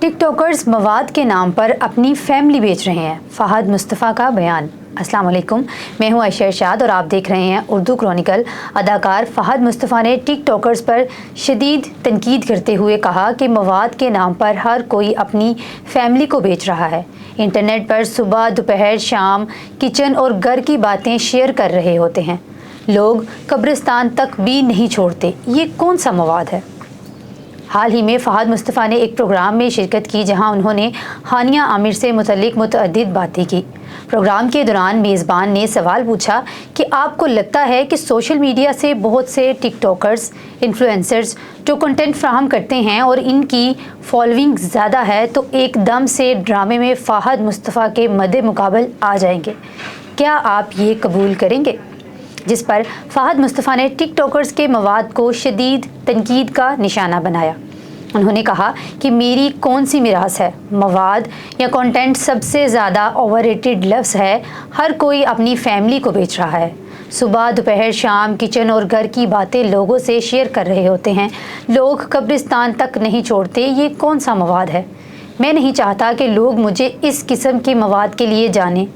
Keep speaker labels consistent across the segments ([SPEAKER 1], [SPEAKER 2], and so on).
[SPEAKER 1] टिक talkers मवाद के नाम पर अपनी फैमिली बेच रहे हैं, फ़हद मुस्तफ़ा का बयान। अस्सलाम वालेकुम, मैं हूं आयशा इरशाद और आप देख रहे हैं उर्दू क्रॉनिकल। अदाकार फ़हद मुस्तफ़ा ने टिक टॉकर्स पर शदीद तनकीद करते हुए कहा कि मवाद के नाम पर हर कोई अपनी फैमिली को बेच रहा है। इंटरनेट पर सुबह दोपहर शाम किचन और घर की बातें शेयर कर रहे होते हैं। लोग कब्रिस्तान तक भी नहीं छोड़ते। ये कौन सा मवाद है? हाल ही में फ़हद मुस्तफ़ा ने एक प्रोग्राम में शिरकत की जहां उन्होंने हानिया आमिर से मुतल्लिक मुतअद्दिद बातें की। प्रोग्राम के दौरान मेज़बान ने सवाल पूछा कि आपको लगता है कि सोशल मीडिया से बहुत से टिक टॉकर्स, इन्फ्लुएंसर्स जो कंटेंट फ्राहम करते हैं और इनकी फॉलोइंग ज़्यादा है तो एकदम से ड्रामे में फ़हद मुस्तफ़ा के मद्दे मुकाबल आ जाएंगे, क्या आप ये कबूल करेंगे? जिस पर फ़हद मुस्तफ़ा ने टिक टॉकर्स के मवाद को शदीद तनकीद का निशाना बनाया। उन्होंने कहा कि मेरी कौन सी मिरास है, मवाद या कंटेंट सबसे ज़्यादा ओवररेटेड लफ्ज़ है। हर कोई अपनी फैमिली को बेच रहा है। सुबह दोपहर शाम किचन और घर की बातें लोगों से शेयर कर रहे होते हैं। लोग कब्रिस्तान तक नहीं छोड़ते। ये कौन सा मवाद है? मैं नहीं चाहता कि लोग मुझे इस किस्म के मवाद के लिए जानें।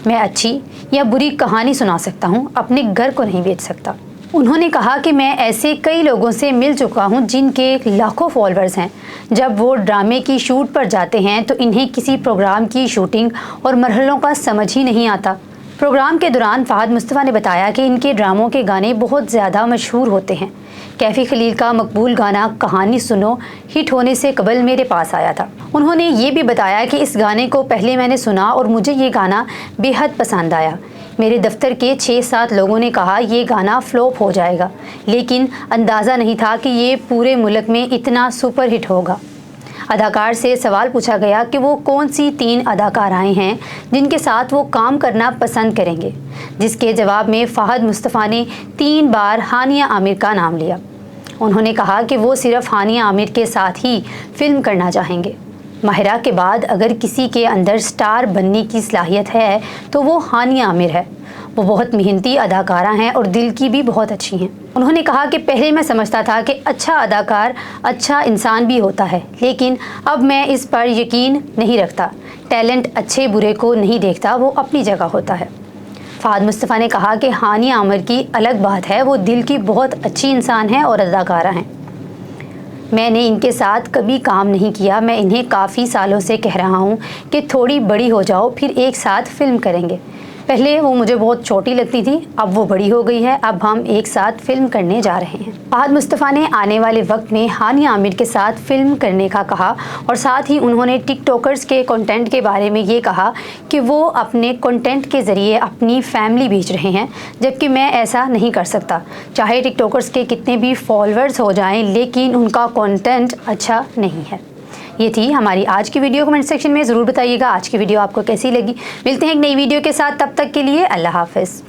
[SPEAKER 1] मैं अच्छी या बुरी कहानी सुना सकता हूँ, अपने घर को नहीं बेच सकता। उन्होंने कहा कि मैं ऐसे कई लोगों से मिल चुका हूँ जिनके लाखों फॉलोअर्स हैं। जब वो ड्रामे की शूट पर जाते हैं तो इन्हें किसी प्रोग्राम की शूटिंग और मरहलों का समझ ही नहीं आता। प्रोग्राम के दौरान फ़हद मुस्तफ़ा ने बताया कि इनके ड्रामों के गाने बहुत ज़्यादा मशहूर होते हैं। कैफ़ी खलील का मकबूल गाना कहानी सुनो हिट होने से कबल मेरे पास आया था। उन्होंने ये भी बताया कि इस गाने को पहले मैंने सुना और मुझे ये गाना बेहद पसंद आया। मेरे दफ्तर के 6-7 लोगों ने कहा ये गाना फ्लॉप हो जाएगा, लेकिन अंदाज़ा नहीं था कि ये पूरे मुल्क में इतना सुपर हिट होगा। अदाकार से सवाल पूछा गया कि वो कौन सी 3 अदाकाराएँ हैं जिनके साथ वो काम करना पसंद करेंगे, जिसके जवाब में फ़हद मुस्तफ़ा ने 3 बार हानिया आमिर का नाम लिया। उन्होंने कहा कि वो सिर्फ हानिया आमिर के साथ ही फिल्म करना चाहेंगे। माहिरा के बाद अगर किसी के अंदर स्टार बनने की सलाहियत है तो वो हानिया आमिर है। वो बहुत मेहनती अदाकारा हैं और दिल की भी बहुत अच्छी हैं। उन्होंने कहा कि पहले मैं समझता था कि अच्छा अदाकार अच्छा इंसान भी होता है, लेकिन अब मैं इस पर यकीन नहीं रखता। टैलेंट अच्छे बुरे को नहीं देखता, वो अपनी जगह होता है। फ़हद मुस्तफ़ा ने कहा कि हानिया आमिर की अलग बात है, वो दिल की बहुत अच्छी इंसान है और अदाकारा हैं। मैंने इनके साथ कभी काम नहीं किया। मैं इन्हें काफ़ी सालों से कह रहा हूँ कि थोड़ी बड़ी हो जाओ फिर एक साथ फिल्म करेंगे। पहले वो मुझे बहुत छोटी लगती थी, अब वो बड़ी हो गई है। अब हम एक साथ फिल्म करने जा रहे हैं। फ़हद मुस्तफ़ा ने आने वाले वक्त में हानिया आमिर के साथ फिल्म करने का कहा और साथ ही उन्होंने टिक टॉकर्स के कंटेंट के बारे में ये कहा कि वो अपने कंटेंट के ज़रिए अपनी फैमिली बेच रहे हैं, जबकि मैं ऐसा नहीं कर सकता। चाहे टिक टॉकर्स के कितने भी फॉलोअर्स हो जाएं, लेकिन उनका कंटेंट अच्छा नहीं है। ये थी हमारी आज की वीडियो। कमेंट सेक्शन में ज़रूर बताइएगा आज की वीडियो आपको कैसी लगी। मिलते हैं एक नई वीडियो के साथ, तब तक के लिए अल्लाह हाफ़िज़।